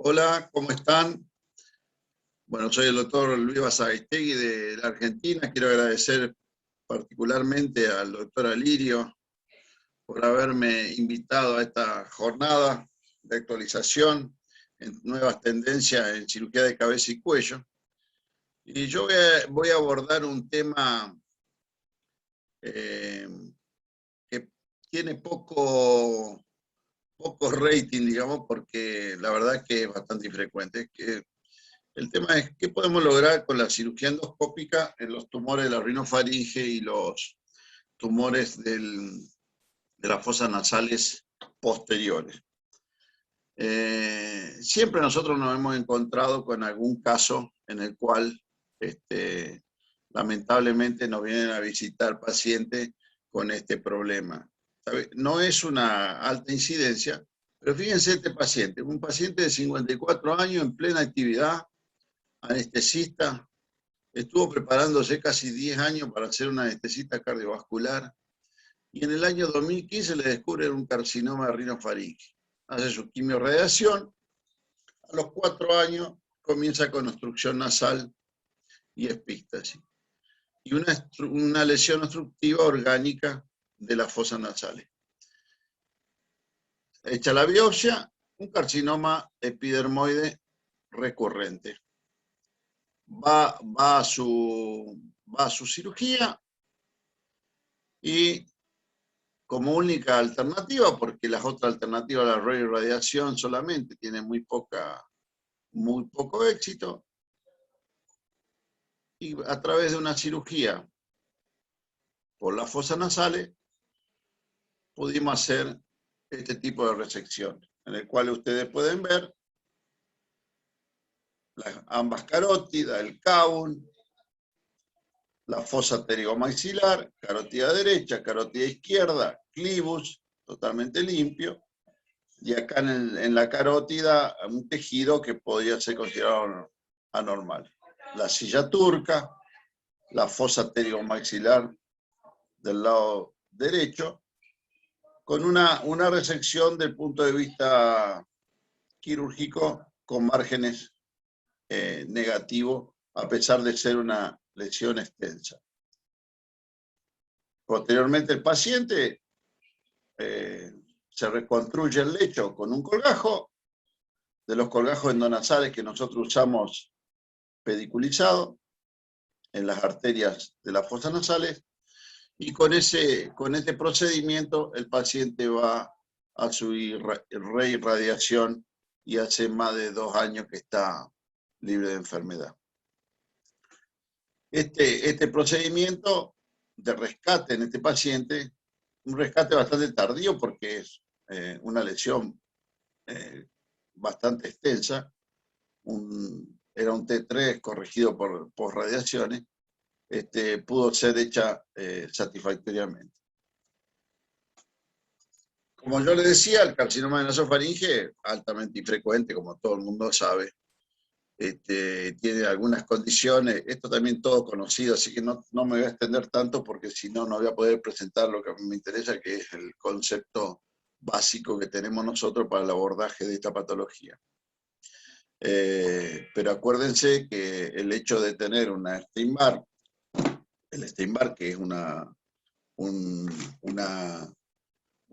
Hola, ¿cómo están? Bueno, soy el doctor Luis Basaguestegui de la Argentina. Quiero agradecer particularmente al doctor Alirio por haberme invitado a esta jornada de actualización en nuevas tendencias en cirugía de cabeza y cuello. Y yo voy a abordar un tema que tiene poco rating, digamos, porque la verdad que es bastante infrecuente. El tema es qué podemos lograr con la cirugía endoscópica en los tumores de la rinofaringe y los tumores de las fosas nasales posteriores. Siempre nosotros nos hemos encontrado con algún caso en el cual lamentablemente nos vienen a visitar pacientes con este problema. No es una alta incidencia, pero fíjense este paciente, un paciente de 54 años en plena actividad, anestesista, estuvo preparándose casi 10 años para ser un anestesista cardiovascular y en el año 2015 le descubren un carcinoma de rinofaringe. Hace su quimiorradiación, a los 4 años comienza con obstrucción nasal y epístasis y una lesión obstructiva orgánica de las fosas nasales. Hecha la biopsia, un carcinoma epidermoide recurrente. Va a su cirugía y como única alternativa, porque las otras alternativas, la radioirradiación solamente, tienen muy poco éxito, y a través de una cirugía por las fosas nasales pudimos hacer este tipo de resección, en el cual ustedes pueden ver ambas carótidas, el cavum, la fosa pterigomaxilar, carótida derecha, carótida izquierda, clivus, totalmente limpio, y acá en la carótida un tejido que podría ser considerado anormal. La silla turca, la fosa pterigomaxilar del lado derecho, con una resección del punto de vista quirúrgico con márgenes negativos, a pesar de ser una lesión extensa. Posteriormente el paciente se reconstruye el lecho con un colgajo, de los colgajos endonasales que nosotros usamos pediculizado en las arterias de las fosas nasales, y con este procedimiento el paciente va a su reirradiación y hace más de 2 años que está libre de enfermedad. Este procedimiento de rescate en este paciente, un rescate bastante tardío porque es una lesión bastante extensa, era un T3 corregido por radiaciones, pudo ser hecha satisfactoriamente. Como yo le decía, el carcinoma de nasofaringe, altamente infrecuente, como todo el mundo sabe, tiene algunas condiciones, esto también todo conocido, así que no me voy a extender tanto porque si no, no voy a poder presentar lo que a mí me interesa, que es el concepto básico que tenemos nosotros para el abordaje de esta patología. Pero acuérdense que el hecho de tener una Epstein-Barr, el Epstein-Barr, que es una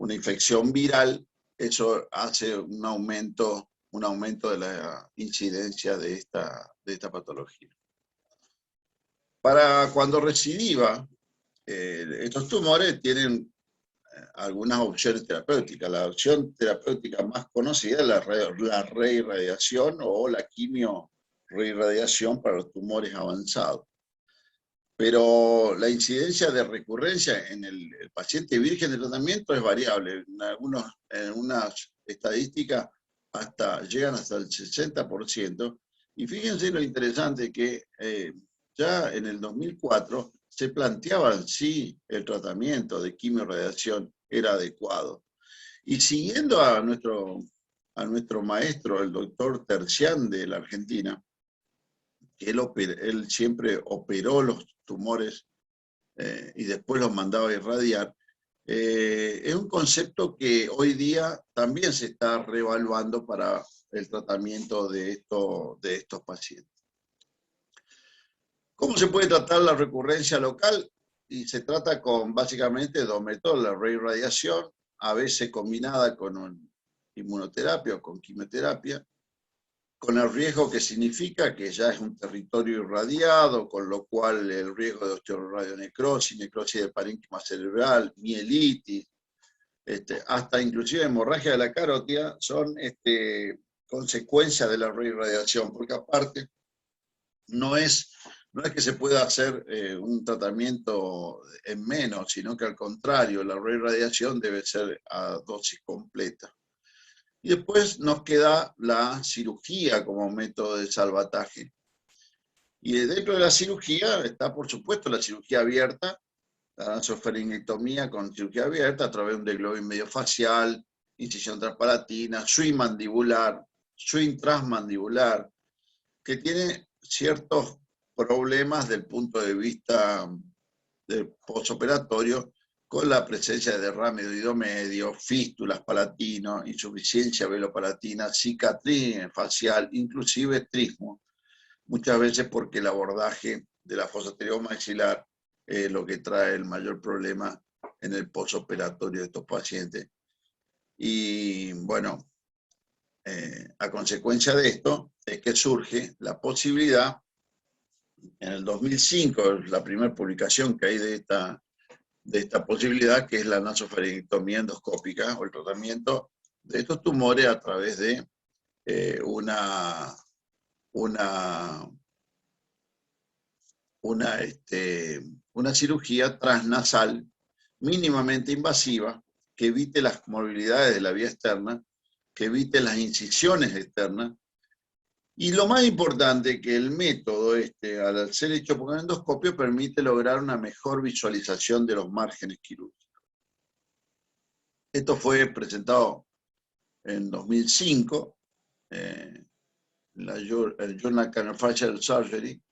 infección viral, eso hace un aumento de la incidencia de esta patología. Para cuando recidiva, estos tumores tienen algunas opciones terapéuticas. La opción terapéutica más conocida es la reirradiación o la quimio-reirradiación para los tumores avanzados. Pero la incidencia de recurrencia en el paciente virgen de tratamiento es variable. En unas estadísticas llegan hasta el 60%. Y fíjense lo interesante que ya en el 2004 se planteaba si el tratamiento de quimiorradiación era adecuado. Y siguiendo a nuestro maestro, el doctor Tercián de la Argentina, que él siempre operó los tumores y después los mandaba a irradiar, es un concepto que hoy día también se está reevaluando para el tratamiento de estos pacientes. ¿Cómo se puede tratar la recurrencia local? Y se trata con básicamente dos métodos, la reirradiación, a veces combinada con inmunoterapia o con quimioterapia, con el riesgo que significa que ya es un territorio irradiado, con lo cual el riesgo de osteoradionecrosis, necrosis del parénquima cerebral, mielitis, hasta inclusive hemorragia de la carótida, son consecuencias de la reirradiación, porque aparte no es que se pueda hacer un tratamiento en menos, sino que al contrario, la reirradiación debe ser a dosis completa. Y después nos queda la cirugía como método de salvataje. Y dentro de la cirugía está, por supuesto, la cirugía abierta, la nasofaringectomía con cirugía abierta a través de un deglobium mediofacial, incisión transpalatina, swing mandibular, swing transmandibular, que tiene ciertos problemas del punto de vista del postoperatorio, con la presencia de derrame de oído medio, fístulas palatinos, insuficiencia velopalatina, cicatriz facial, inclusive trismo, muchas veces porque el abordaje de la fosa maxilar es lo que trae el mayor problema en el postoperatorio de estos pacientes. Y bueno, a consecuencia de esto es que surge la posibilidad, en el 2005, la primera publicación que hay de esta posibilidad, que es la nasofaringectomía endoscópica, o el tratamiento de estos tumores a través de una cirugía transnasal mínimamente invasiva que evite las morbilidades de la vía externa, que evite las incisiones externas. Y lo más importante, que el método al ser hecho por endoscopio, permite lograr una mejor visualización de los márgenes quirúrgicos. Esto fue presentado en 2005 en el Journal Craniofacial Surgery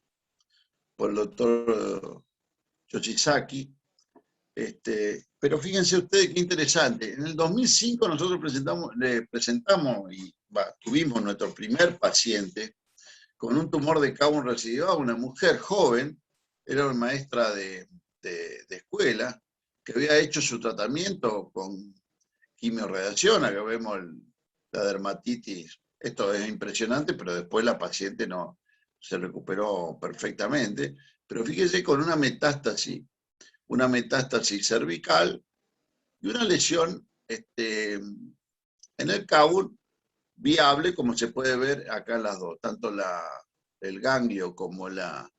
por el doctor Yoshisaki. Pero fíjense ustedes qué interesante. En el 2005 nosotros le presentamos y tuvimos nuestro primer paciente con un tumor de Cowen residual, una mujer joven, era una maestra de escuela, que había hecho su tratamiento con quimiorradiación. Acá vemos la dermatitis. Esto es impresionante, pero después la paciente no se recuperó perfectamente. Pero fíjese, con una metástasis cervical y una lesión en el Cowen viable, como se puede ver acá en las dos, tanto el ganglio como la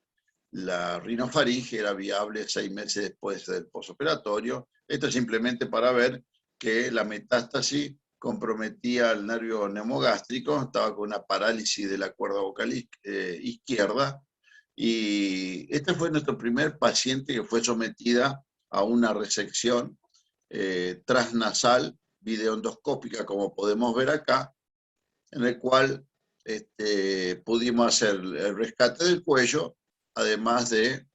rinofaringe era viable 6 meses después del posoperatorio. Esto es simplemente para ver que la metástasis comprometía el nervio neumogástrico, estaba con una parálisis de la cuerda vocal izquierda, y este fue nuestro primer paciente que fue sometida a una resección transnasal videoendoscópica, como podemos ver acá, en el cual pudimos hacer el rescate del cuello, además de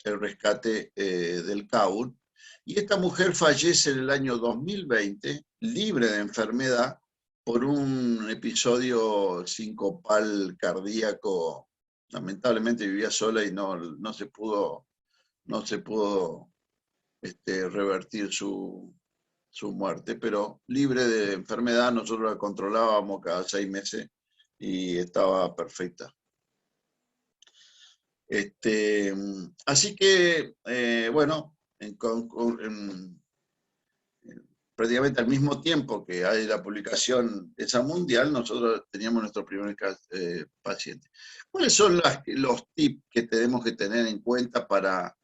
el rescate del Cowen. Y esta mujer fallece en el año 2020, libre de enfermedad, por un episodio sincopal cardíaco. Lamentablemente vivía sola y no se pudo revertir su muerte, pero libre de enfermedad. Nosotros la controlábamos cada 6 meses y estaba perfecta. Así que, bueno, prácticamente al mismo tiempo que hay la publicación esa mundial, nosotros teníamos nuestro primer paciente. ¿Cuáles son los tips que tenemos que tener en cuenta para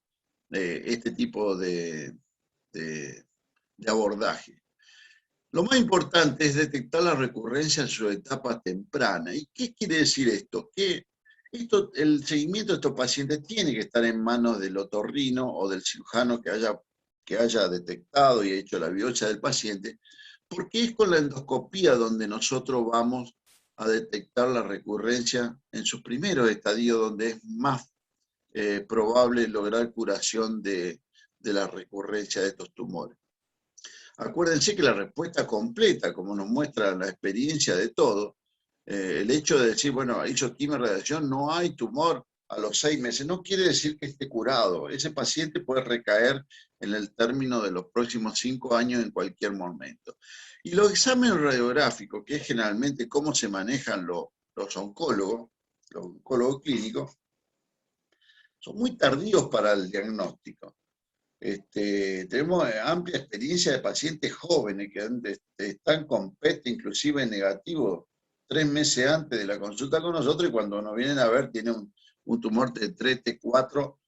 este tipo de abordaje? Lo más importante es detectar la recurrencia en su etapa temprana. ¿Y qué quiere decir esto? Que el seguimiento de estos pacientes tiene que estar en manos del otorrino o del cirujano que haya detectado y hecho la biopsia del paciente, porque es con la endoscopía donde nosotros vamos a detectar la recurrencia en sus primeros estadios, donde es más probable lograr curación de la recurrencia de estos tumores. Acuérdense que la respuesta completa, como nos muestra la experiencia de todo, El hecho de decir, bueno, hizo quimio y radiación, no hay tumor a los 6 meses, no quiere decir que esté curado. Ese paciente puede recaer en el término de los próximos 5 años en cualquier momento. Y los exámenes radiográficos, que es generalmente cómo se manejan los oncólogos clínicos, son muy tardíos para el diagnóstico. Tenemos amplia experiencia de pacientes jóvenes que están con PET inclusive negativo 3 meses antes de la consulta con nosotros, y cuando nos vienen a ver tiene un tumor de 3, T4,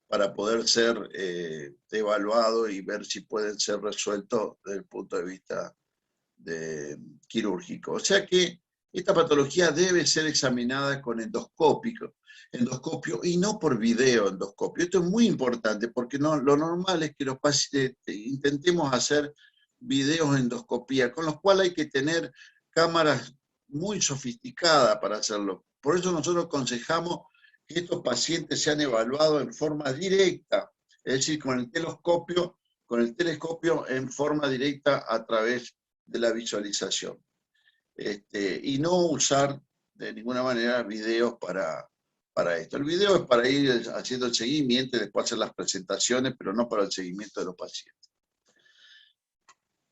para poder ser evaluado y ver si pueden ser resueltos desde el punto de vista quirúrgico. O sea que esta patología debe ser examinada con endoscopio y no por video endoscopio. Esto es muy importante porque no, lo normal es que los pacientes intentemos hacer videos endoscopía, con los cuales hay que tener cámaras muy sofisticadas para hacerlo. Por eso nosotros aconsejamos que estos pacientes sean evaluados en forma directa, es decir, con el telescopio en forma directa a través de la visualización. Y no usar de ninguna manera videos para esto. El video es para ir haciendo el seguimiento y después hacer las presentaciones, pero no para el seguimiento de los pacientes.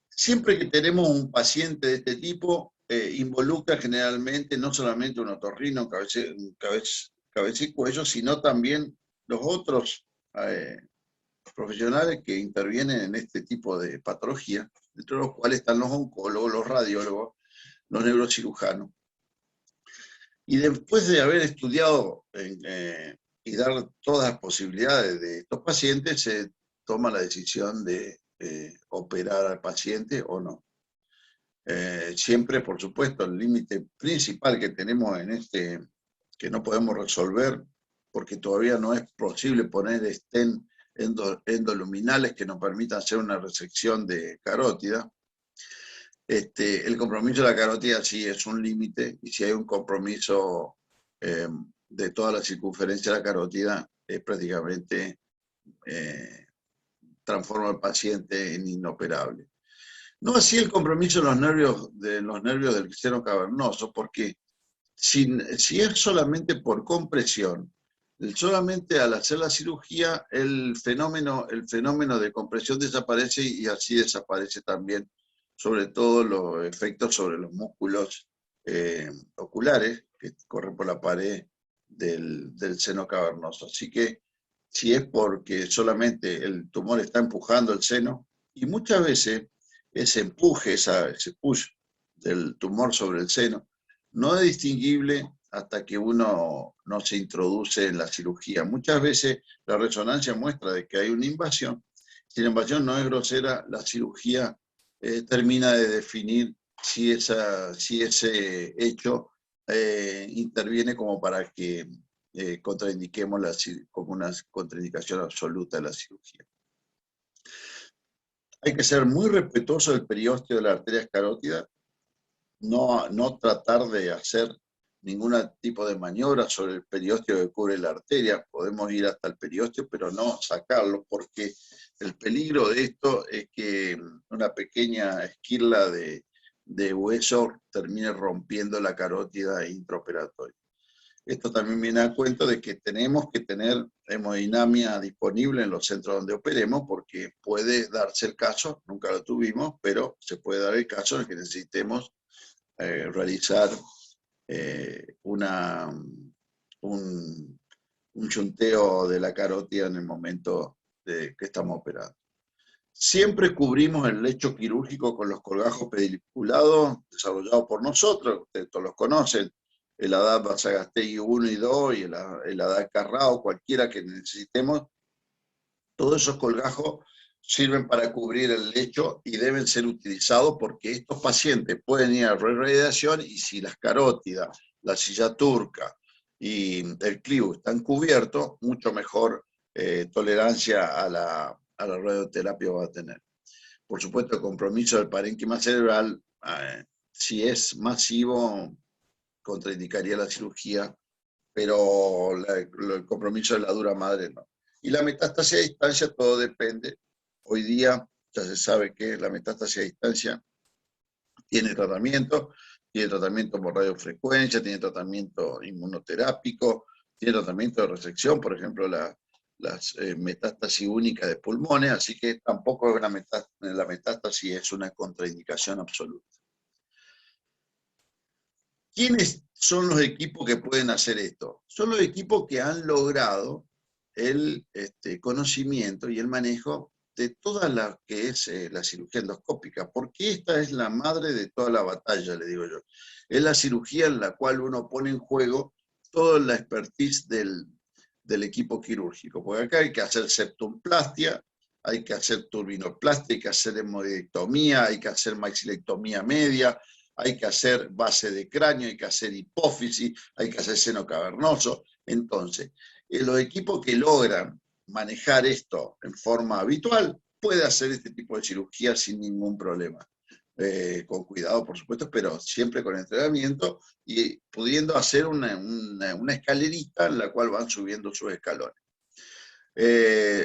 Siempre que tenemos un paciente de este tipo, involucra generalmente no solamente un otorrino, cabeza y cuello, sino también los otros profesionales que intervienen en este tipo de patología, entre los cuales están los oncólogos, los radiólogos, los neurocirujanos. Y después de haber estudiado y dar todas las posibilidades de estos pacientes, se toma la decisión de operar al paciente o no. Siempre, por supuesto, el límite principal que tenemos que no podemos resolver, porque todavía no es posible poner stent endoluminales que nos permitan hacer una resección de carótida. El compromiso de la carótida sí es un límite, y si hay un compromiso de toda la circunferencia de la carótida, es prácticamente transforma al paciente en inoperable. No así el compromiso de los nervios del seno cavernoso, porque si es solamente por compresión, solamente al hacer la cirugía el fenómeno de compresión desaparece, y así desaparece también sobre todo los efectos sobre los músculos oculares que corren por la pared del seno cavernoso. Así que si es porque solamente el tumor está empujando el seno, y muchas veces ese empuje, ese push del tumor sobre el seno, no es distinguible hasta que uno no se introduce en la cirugía. Muchas veces la resonancia muestra de que hay una invasión. Si la invasión no es grosera, la cirugía termina de definir si ese hecho interviene como para que contraindiquemos como una contraindicación absoluta de la cirugía. Hay que ser muy respetuoso del periósteo de la arteria carótida, no tratar de hacer ningún tipo de maniobra sobre el periósteo que cubre la arteria. Podemos ir hasta el periósteo, pero no sacarlo, porque el peligro de esto es que una pequeña esquirla de hueso termine rompiendo la carótida intraoperatoria. Esto también viene a cuento de que tenemos que tener hemodinamia disponible en los centros donde operemos, porque puede darse el caso, nunca lo tuvimos, pero se puede dar el caso en que necesitemos realizar un chunteo de la carótida en el momento que estamos operando. Siempre cubrimos el lecho quirúrgico con los colgajos pediculados desarrollados por nosotros, ustedes todos los conocen, el ADAP Basagastegui 1 y 2 y el ADAP Carrao, cualquiera que necesitemos. Todos esos colgajos sirven para cubrir el lecho y deben ser utilizados porque estos pacientes pueden ir a radiación, y si las carótidas, la silla turca y el clivo están cubiertos, mucho mejor tolerancia a la radioterapia va a tener. Por supuesto, el compromiso del parénquima cerebral, si es masivo, contraindicaría la cirugía, pero el compromiso de la dura madre no. Y la metástasis a distancia, todo depende. Hoy día ya se sabe que la metástasis a distancia tiene tratamiento, tiene tratamiento por radiofrecuencia, tiene tratamiento inmunoterápico, tiene tratamiento de resección, por ejemplo, las metástasis únicas de pulmones, así que tampoco es la metástasis es una contraindicación absoluta. ¿Quiénes son los equipos que pueden hacer esto? Son los equipos que han logrado el conocimiento y el manejo de toda la que es la cirugía endoscópica, porque esta es la madre de toda la batalla, le digo yo. Es la cirugía en la cual uno pone en juego toda la expertise del equipo quirúrgico, porque acá hay que hacer septumplastia, hay que hacer turbinoplastia, hay que hacer hemodidectomía, hay que hacer maxilectomía media, hay que hacer base de cráneo, hay que hacer hipófisis, hay que hacer seno cavernoso. Entonces, los equipos que logran manejar esto en forma habitual puede hacer este tipo de cirugía sin ningún problema. Con cuidado, por supuesto, pero siempre con entrenamiento y pudiendo hacer una escalerita en la cual van subiendo sus escalones.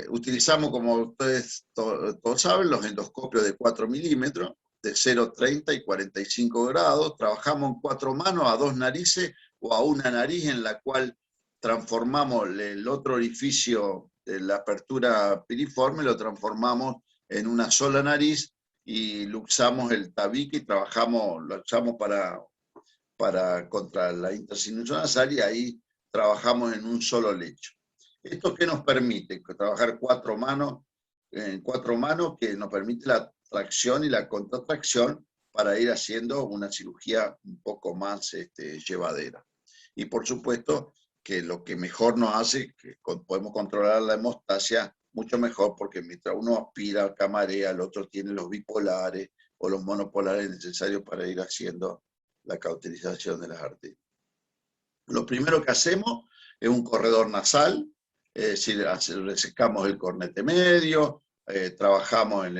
Utilizamos, como ustedes todos saben, los endoscopios de 4 milímetros, de 0,30 y 45 grados. Trabajamos en 4 manos, a 2 narices o a una nariz, en la cual transformamos el otro orificio de la apertura piriforme, lo transformamos en una sola nariz y luxamos el tabique y lo usamos contra la intersinusoide nasal, y ahí trabajamos en un solo lecho. ¿Esto qué nos permite? Trabajar en 4 manos, que nos permite la tracción y la contracción para ir haciendo una cirugía un poco más llevadera. Y por supuesto que lo que mejor nos hace, que podemos controlar la hemostasia mucho mejor, porque mientras uno aspira, camarea, el otro tiene los bipolares o los monopolares necesarios para ir haciendo la cauterización de las arterias. Lo primero que hacemos es un corredor nasal, es decir, resecamos el cornete medio, trabajamos en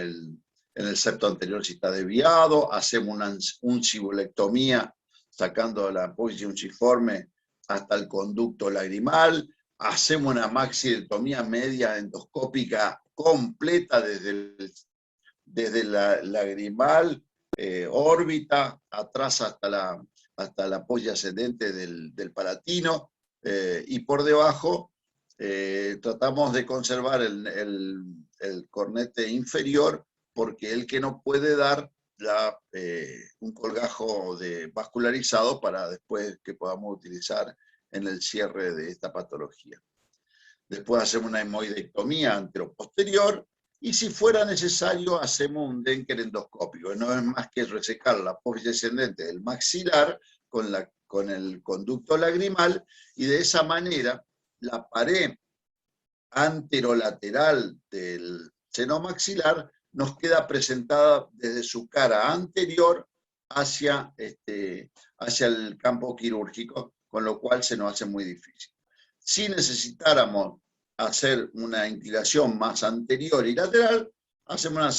el septo anterior si está desviado, hacemos una uncibulectomía sacando la apófisis unciforme hasta el conducto lagrimal, hacemos una maxilectomía media endoscópica completa desde la lagrimal, órbita, atrás hasta la polla ascendente del palatino, y por debajo tratamos de conservar el cornete inferior, porque es el que nos puede dar un colgajo vascularizado para después que podamos utilizar en el cierre de esta patología. Después hacemos una hemodidectomía anteroposterior, y si fuera necesario hacemos un Denker endoscópico. No es más que resecar la apófisis descendente del maxilar con el conducto lagrimal, y de esa manera la pared anterolateral del seno maxilar nos queda presentada desde su cara anterior hacia el campo quirúrgico, con lo cual se nos hace muy difícil. Si necesitáramos hacer una inclinación más anterior y lateral, hacemos una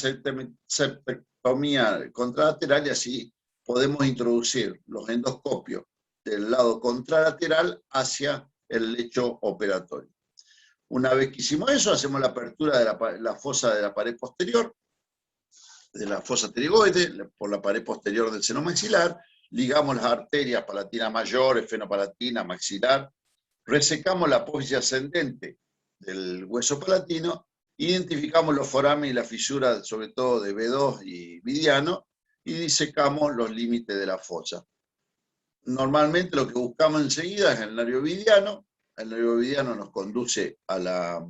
septectomía contralateral, y así podemos introducir los endoscopios del lado contralateral hacia el lecho operatorio. Una vez que hicimos eso, hacemos la apertura de la fosa de la pared posterior, de la fosa pterigoide, por la pared posterior del seno maxilar, ligamos las arterias palatina mayor, esfenopalatina, maxilar, resecamos la apófisis ascendente del hueso palatino, identificamos los foramen y la fisura, sobre todo de B2 y vidiano, y disecamos los límites de la fosa. Normalmente lo que buscamos enseguida es el nervio vidiano. El nervio vidiano nos conduce a la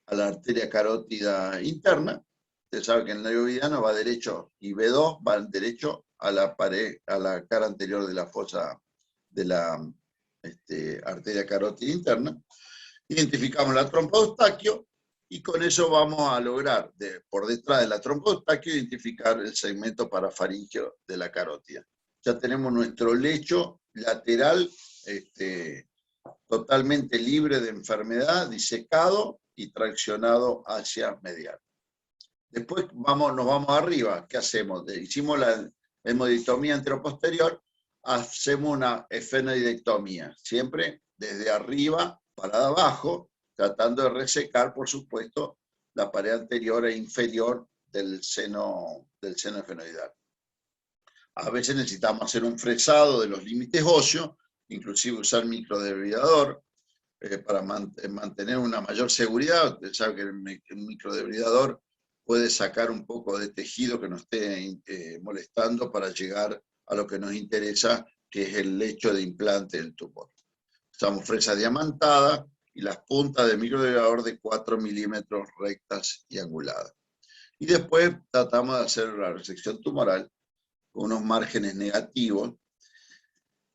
arteria carótida interna. Usted sabe que el nervio vidiano va derecho, y B2 va derecho a la pared, a la cara anterior de la fosa de la arteria carótida interna. Identificamos la trompa de Eustaquio, y con eso vamos a lograr, por detrás de la trompa de Eustaquio, identificar el segmento parafaringeo de la carótida. Ya tenemos nuestro lecho lateral totalmente libre de enfermedad, disecado y traccionado hacia medial. Después nos vamos arriba. ¿Qué hacemos? Hicimos la hemodidectomía anteroposterior, hacemos una esfenoidectomía, siempre desde arriba para abajo, tratando de resecar, por supuesto, la pared anterior e inferior del seno esfenoidal. A veces necesitamos hacer un fresado de los límites óseos, inclusive usar microdebridador para mantener una mayor seguridad. Usted sabe que el microdebridador puede sacar un poco de tejido que nos esté molestando para llegar a lo que nos interesa, que es el lecho de implante del tumor. Usamos fresa diamantada y las puntas del microdebridador de 4 milímetros rectas y anguladas. Y después tratamos de hacer la resección tumoral con unos márgenes negativos.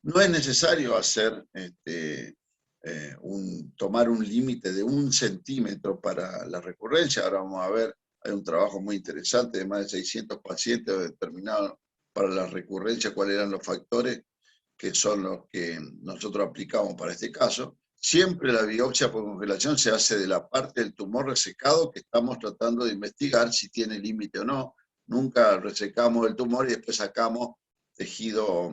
No es necesario hacer tomar un límite de 1 centímetro para la recurrencia. Ahora vamos a ver, hay un trabajo muy interesante de más de 600 pacientes determinados para la recurrencia cuáles eran los factores que son los que nosotros aplicamos para este caso. Siempre la biopsia por congelación se hace de la parte del tumor resecado que estamos tratando de investigar si tiene límite o no. Nunca resecamos el tumor y después sacamos tejido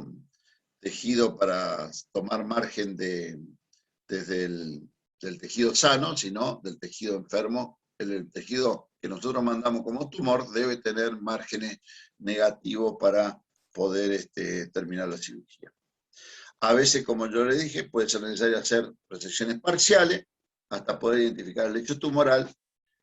para tomar margen desde del tejido sano, sino del tejido enfermo. El tejido que nosotros mandamos como tumor debe tener márgenes negativos para poder terminar la cirugía. A veces, como yo le dije, puede ser necesario hacer resecciones parciales hasta poder identificar el lecho tumoral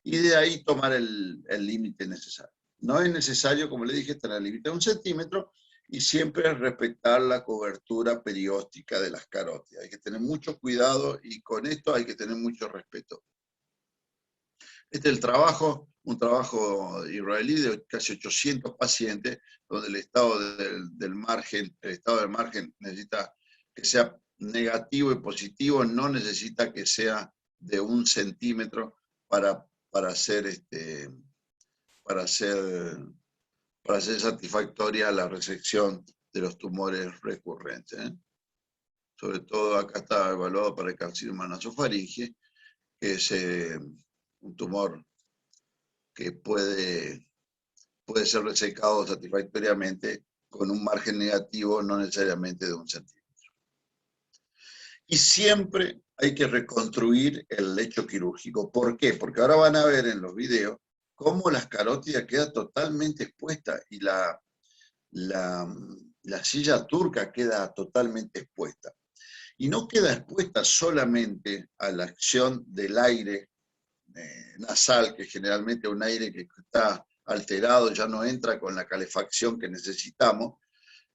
y de ahí tomar el límite necesario. No es necesario, como le dije, tener el límite de 1 centímetro y siempre respetar la cobertura perióstica de las carótidas. Hay que tener mucho cuidado y con esto hay que tener mucho respeto. Este es el trabajo, un trabajo israelí de casi 800 pacientes, donde el estado del margen necesita que sea negativo y positivo, no necesita que sea de 1 centímetro para ser satisfactoria la resección de los tumores recurrentes. Sobre todo acá está evaluado para el carcinoma nasofaringe, que es un tumor que puede ser resecado satisfactoriamente con un margen negativo, no necesariamente de 1 centímetro. Y siempre hay que reconstruir el lecho quirúrgico. ¿Por qué? Porque ahora van a ver en los videos cómo las carótidas quedan totalmente expuestas y la silla turca queda totalmente expuesta. Y no queda expuesta solamente a la acción del aire nasal, que generalmente es un aire que está alterado, ya no entra con la calefacción que necesitamos,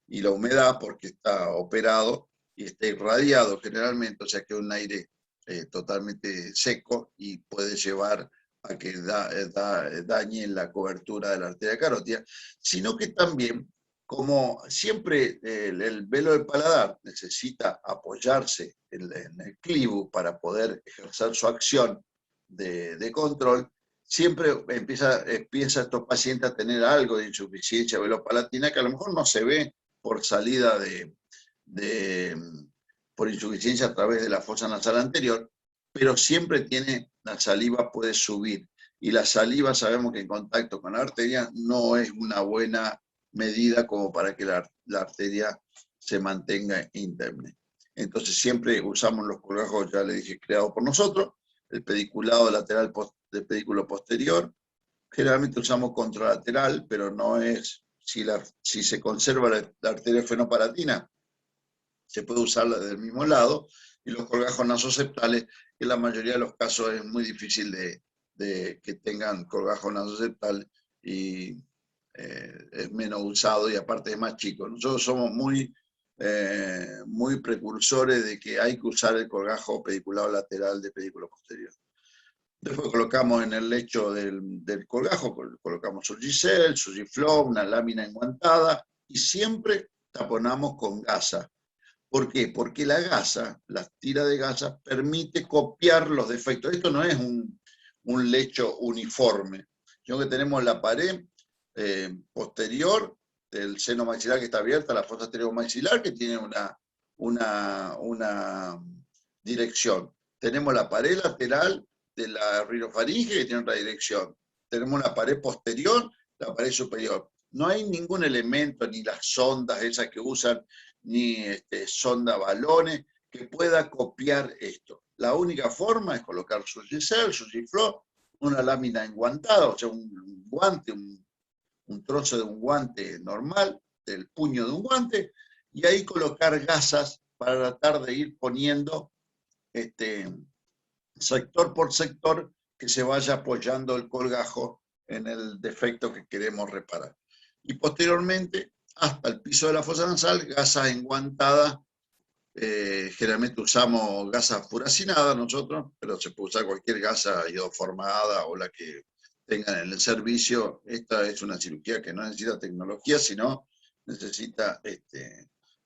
y la humedad porque está operado y está irradiado generalmente, o sea que es un aire totalmente seco y puede llevar a que dañe la cobertura de la arteria carótida, sino que también, como siempre el velo del paladar necesita apoyarse en el clivo para poder ejercer su acción de control, siempre empieza estos pacientes a tener algo de insuficiencia velopalatina que a lo mejor no se ve por salida por insuficiencia a través de la fosa nasal anterior, pero siempre la saliva puede subir. Y la saliva sabemos que en contacto con la arteria no es una buena medida como para que la arteria se mantenga indemne. Entonces siempre usamos los colgajos, ya le dije, creados por nosotros, el pediculado lateral del pedículo posterior. Generalmente usamos contralateral, pero no es, si se conserva la arteria fenopalatina, se puede usarla del mismo lado, y los colgajos nasoseptales, que en la mayoría de los casos es muy difícil de que tengan colgajo nasoseptal y es menos usado y aparte es más chico. Nosotros somos muy precursores de que hay que usar el colgajo pediculado lateral de pedículo posterior. Después colocamos en el lecho del colgajo, colocamos Surgicel, Surgiflow, una lámina enguantada y siempre taponamos con gasa. ¿Por qué? Porque la gasa, la tira de gasa, permite copiar los defectos. Esto no es un lecho uniforme, sino que tenemos la pared posterior del seno maxilar que está abierta, la fosa maxilar que tiene una dirección. Tenemos la pared lateral de la rinofaringe que tiene otra dirección. Tenemos la pared posterior, la pared superior. No hay ningún elemento, ni las sondas esas que usan, ni sonda balones, que pueda copiar esto. La única forma es colocar Surgicel, Surgiflow, una lámina enguantada, o sea, un guante, un trozo de un guante normal, del puño de un guante, y ahí colocar gasas para tratar de ir poniendo sector por sector que se vaya apoyando el colgajo en el defecto que queremos reparar. Y posteriormente, hasta el piso de la fosa nasal, gasas enguantadas. Generalmente usamos gasa furacinada nosotros, pero se puede usar cualquier gasa iodoformada o la que tengan en el servicio. Esta es una cirugía que no necesita tecnología, sino necesita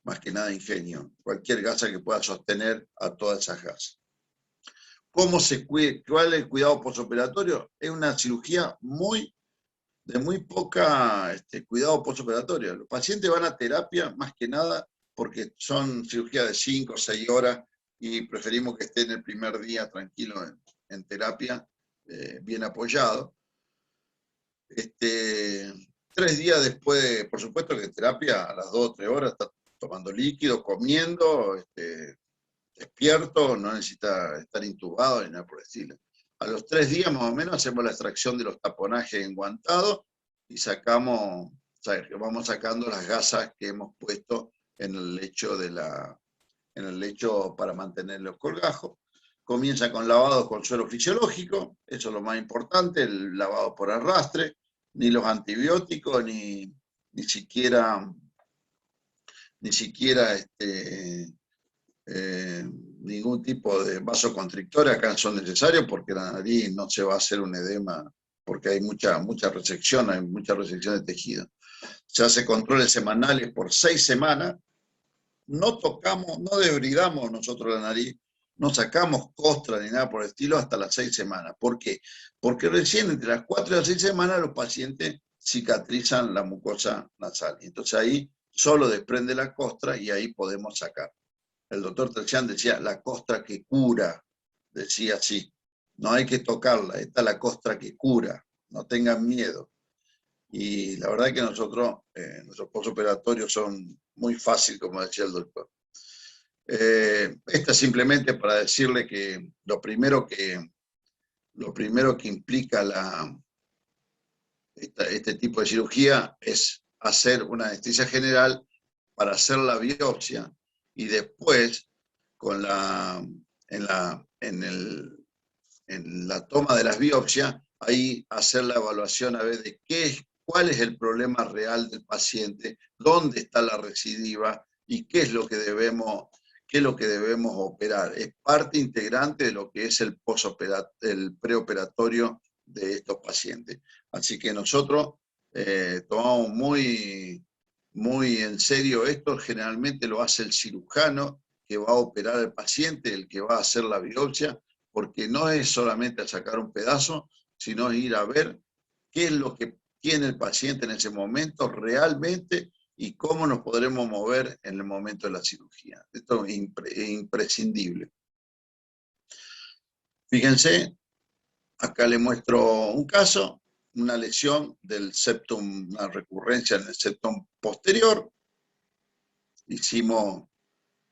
más que nada ingenio. Cualquier gasa que pueda sostener a todas esas gasas. ¿Cómo se cuida? ¿Cuál es el cuidado postoperatorio? Es una cirugía de muy poca cuidado postoperatorio. Los pacientes van a terapia más que nada porque son cirugías de 5 o 6 horas y preferimos que estén el primer día tranquilo en terapia, bien apoyado. 3 días después, por supuesto que terapia a las 2 o 3 horas está tomando líquido, comiendo, despierto, no necesita estar intubado ni nada por el estilo. A los 3 días más o menos hacemos la extracción de los taponajes enguantados y vamos sacando las gasas que hemos puesto en el lecho para mantener los colgajos. Comienza con lavados con suero fisiológico, eso es lo más importante, el lavado por arrastre, ni los antibióticos, ni siquiera ningún tipo de vasoconstrictor acá son necesarios porque la nariz no se va a hacer un edema porque hay mucha resección, hay mucha resección de tejido. Se hace controles semanales por 6 semanas, no tocamos, no debridamos nosotros la nariz, no sacamos costra ni nada por el estilo hasta las 6 semanas. ¿Por qué? Porque recién entre las 4 y las 6 semanas los pacientes cicatrizan la mucosa nasal. Entonces ahí solo desprende la costra y ahí podemos sacar. El doctor Tercián decía, la costra que cura, decía así, no hay que tocarla, esta es la costra que cura, no tengan miedo. Y la verdad es que nuestros postoperatorios son muy fáciles, como decía el doctor. Esta es simplemente para decirle que lo primero que implica este tipo de cirugía es hacer una anestesia general para hacer la biopsia y después en la toma de las biopsias, ahí hacer la evaluación a ver de cuál es el problema real del paciente, dónde está la recidiva y qué es lo que debemos operar. Es parte integrante de lo que es el preoperatorio de estos pacientes. Así que nosotros tomamos muy en serio esto, generalmente lo hace el cirujano que va a operar al paciente, el que va a hacer la biopsia, porque no es solamente sacar un pedazo, sino ir a ver qué es lo que tiene el paciente en ese momento realmente y cómo nos podremos mover en el momento de la cirugía. Esto es imprescindible. Fíjense, acá les muestro un caso, una lesión del septum, una recurrencia en el septum posterior. Hicimos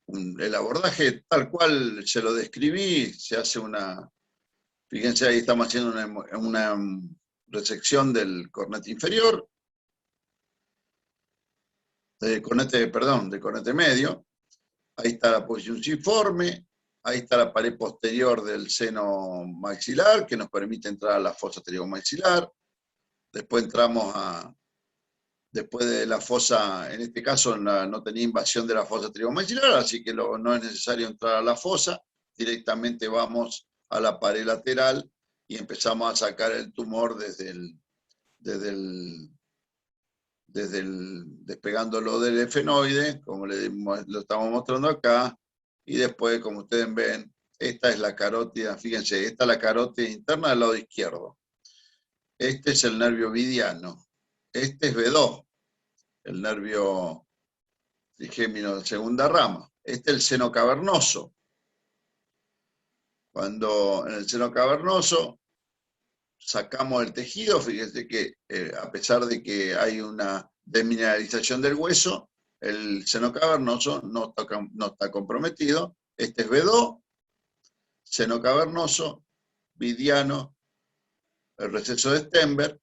el abordaje tal cual se lo describí, se hace fíjense ahí estamos haciendo una resección del cornete inferior, del cornete medio. Ahí está la posición ciforme, ahí está la pared posterior del seno maxilar que nos permite entrar a la fosa pteriomaxilar. Después después de la fosa, en este caso no tenía invasión de la fosa pteriomaxilar, así que no es necesario entrar a la fosa, directamente vamos a la pared lateral y empezamos a sacar el tumor despegándolo del efenoide, como lo estamos mostrando acá, y después, como ustedes ven, esta es la carótida, fíjense, esta es la carótida interna del lado izquierdo. Este es el nervio vidiano. Este es B2, el nervio trigémino de segunda rama. Este es el seno cavernoso. Cuando en el seno cavernoso sacamos el tejido, fíjense que a pesar de que hay una demineralización del hueso, el seno cavernoso no está comprometido. Este es B2, seno cavernoso, vidiano, el receso de Stenberg,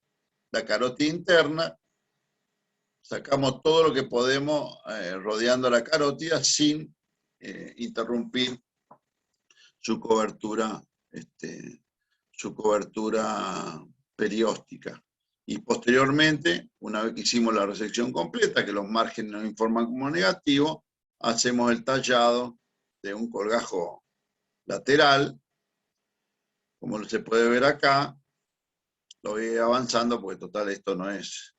la carótida interna, sacamos todo lo que podemos rodeando la carótida sin interrumpir su cobertura, su cobertura perióstica. Y posteriormente, una vez que hicimos la resección completa, que los márgenes nos informan como negativo, hacemos el tallado de un colgajo lateral, como se puede ver acá. Lo voy avanzando porque total esto no es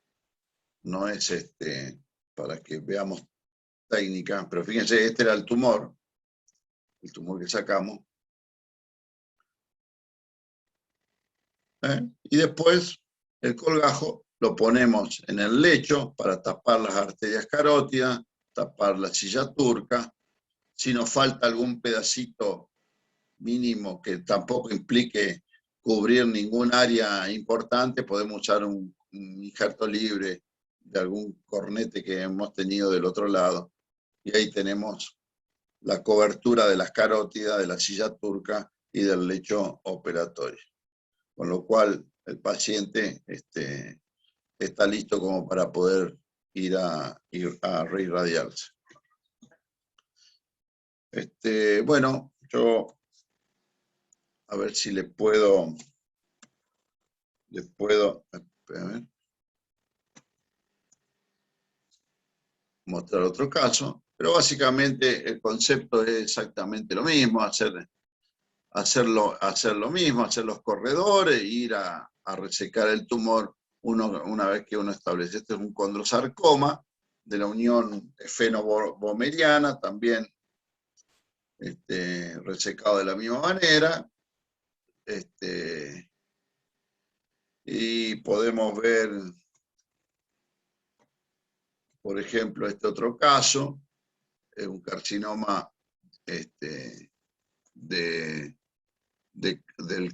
para que veamos técnica, pero fíjense, este era el tumor que sacamos. Y después el colgajo lo ponemos en el lecho para tapar las arterias carótidas, tapar la silla turca. Si nos falta algún pedacito mínimo que tampoco implique cubrir ningún área importante, podemos usar un injerto libre de algún cornete que hemos tenido del otro lado. Y ahí tenemos la cobertura de las carótidas, de la silla turca y del lecho operatorio. Con lo cual el paciente está listo como para poder ir a reirradiarse. Bueno, yo a ver si le puedo mostrar otro caso, pero básicamente el concepto es exactamente lo mismo, hacer lo mismo, hacer los corredores, ir a resecar el tumor una vez que uno establece. Este es un condrosarcoma de la unión esfeno-bomeriana, también resecado de la misma manera. Y podemos ver, por ejemplo, este otro caso, es un carcinoma del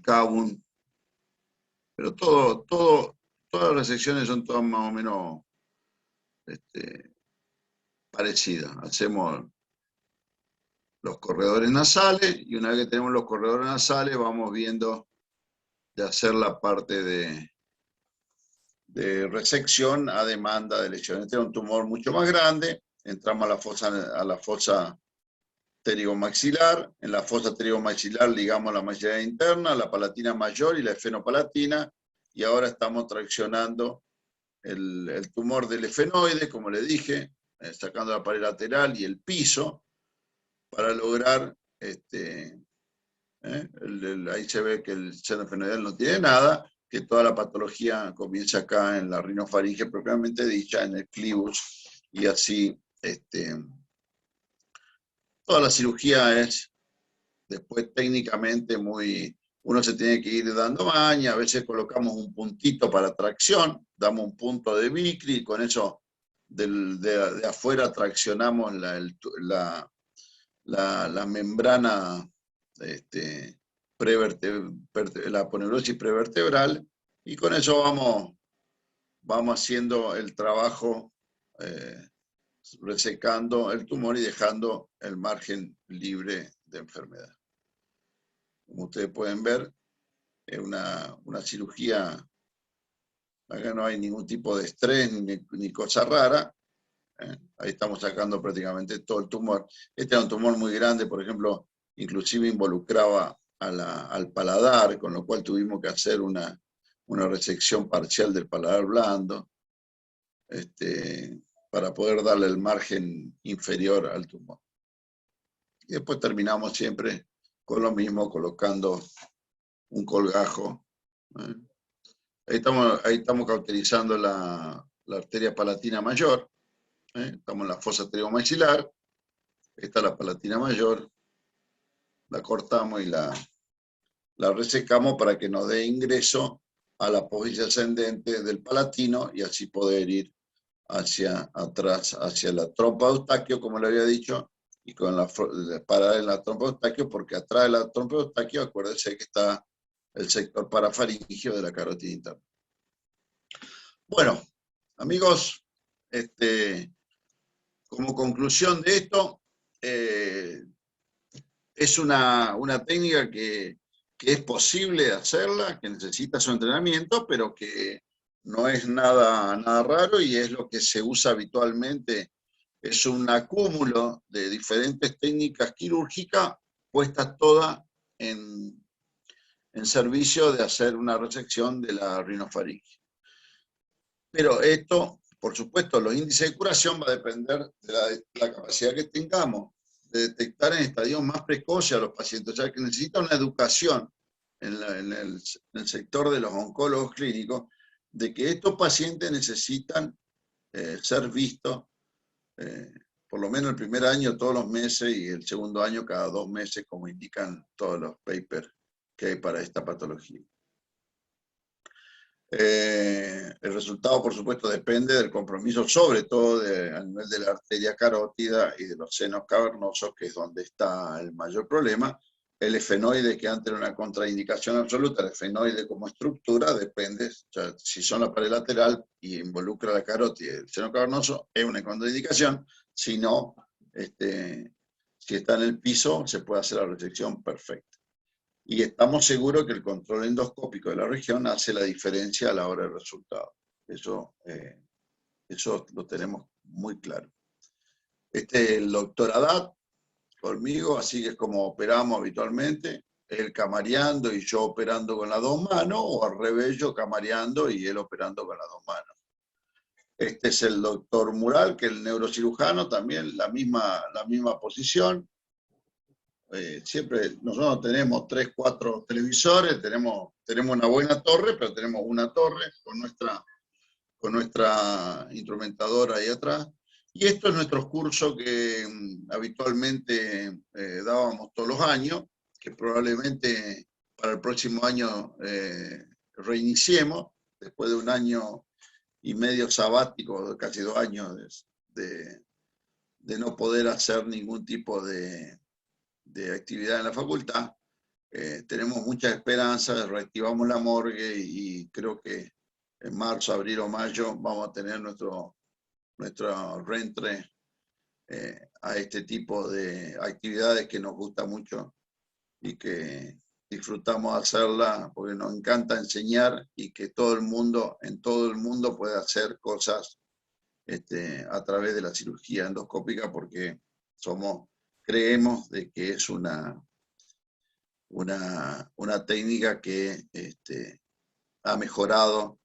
CABUN, pero todas las secciones son todas más o menos parecidas. Hacemos los corredores nasales y una vez que tenemos los corredores nasales vamos viendo de hacer la parte de resección a demanda de lesión. Este es un tumor mucho más grande, entramos a la fosa pterigomaxilar, en la fosa pterigomaxilar ligamos la maxilar interna, la palatina mayor y la esfenopalatina, y ahora estamos traccionando el tumor del efenoide, como le dije, sacando la pared lateral y el piso, para lograr, ahí se ve que el seno efenoidal no tiene nada, que toda la patología comienza acá en la rinofaringe propiamente dicha, en el clivus, y así toda la cirugía es después técnicamente uno se tiene que ir dando maña, a veces colocamos un puntito para tracción, damos un punto de Vicry, y con eso de afuera traccionamos la membrana, la aponeurosis prevertebral, y con eso vamos haciendo el trabajo, resecando el tumor y dejando el margen libre de enfermedad. Como ustedes pueden ver, es una cirugía, acá no hay ningún tipo de estrés ni cosa rara. Ahí estamos sacando prácticamente todo el tumor. Este era un tumor muy grande, por ejemplo, inclusive involucraba al paladar, con lo cual tuvimos que hacer una resección parcial del paladar blando, para poder darle el margen inferior al tumor. Y después terminamos siempre con lo mismo, colocando un colgajo. Ahí estamos cauterizando la arteria palatina mayor. Estamos en la fosa pterigomaxilar. Esta es la palatina mayor. La cortamos y la resecamos para que nos dé ingreso a la apófisis ascendente del palatino y así poder ir hacia atrás, hacia la trompa de Eustaquio, como le había dicho, y con parar en la trompa de Eustaquio, porque atrás de la trompa de Eustaquio, acuérdense que está el sector parafaringio de la carótida interna. Bueno, amigos, como conclusión de esto, es una técnica que es posible hacerla, que necesita su entrenamiento, pero que no es nada raro y es lo que se usa habitualmente. Es un acúmulo de diferentes técnicas quirúrgicas puestas todas en servicio de hacer una resección de la rinofaringe. Pero esto, por supuesto, los índices de curación va a depender de la capacidad que tengamos de detectar en estadios más precoces a los pacientes, o sea que necesita una educación en el sector de los oncólogos clínicos de que estos pacientes necesitan ser vistos por lo menos el primer año todos los meses y el segundo año cada 2 meses, como indican todos los papers que hay para esta patología. El resultado, por supuesto, depende del compromiso, sobre todo a nivel de la arteria carótida y de los senos cavernosos, que es donde está el mayor problema. El efenoide, que antes era una contraindicación absoluta, el efenoide como estructura, depende, o sea, si son la pared lateral y involucra la carótida y el seno cavernoso, es una contraindicación. Si no, si está en el piso, se puede hacer la resección perfecta. Y estamos seguros que el control endoscópico de la región hace la diferencia a la hora del resultado. Eso lo tenemos muy claro. Este es el doctor Haddad conmigo, así que es como operamos habitualmente, él camareando y yo operando con las 2 manos, o al revés, yo camareando y él operando con las 2 manos. Este es el doctor Mural, que es el neurocirujano, también la misma posición. Siempre nosotros tenemos 3, 4 televisores, tenemos una buena torre, pero tenemos una torre con nuestra instrumentadora ahí atrás. Y esto es nuestro curso que habitualmente dábamos todos los años, que probablemente para el próximo año reiniciemos, después de 1 año y medio sabático, casi 2 años de no poder hacer ningún tipo de actividad en la facultad. Tenemos mucha esperanza, reactivamos la morgue y creo que en marzo, abril o mayo vamos a tener nuestro reentré a este tipo de actividades que nos gusta mucho y que disfrutamos hacerla porque nos encanta enseñar y que todo el mundo, en todo el mundo puede hacer cosas a través de la cirugía endoscópica porque creemos de que es una técnica que ha mejorado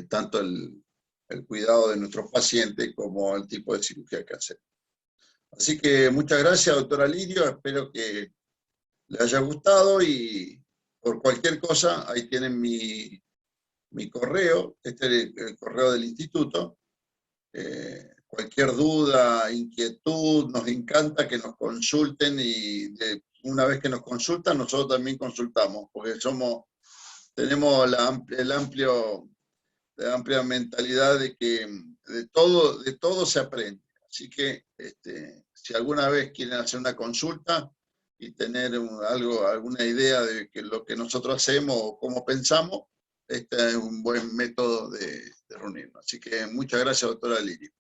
tanto el cuidado de nuestros pacientes como el tipo de cirugía que hacemos. Así que muchas gracias, doctora Lirio, espero que le haya gustado y por cualquier cosa, ahí tienen mi correo, este es el correo del instituto. Cualquier duda, inquietud, nos encanta que nos consulten y una vez que nos consultan, nosotros también consultamos, porque tenemos la amplia mentalidad de que de todo se aprende. Así que si alguna vez quieren hacer una consulta y tener alguna idea de lo que nosotros hacemos o cómo pensamos, este es un buen método de reunirnos. Así que muchas gracias, doctora Lirio.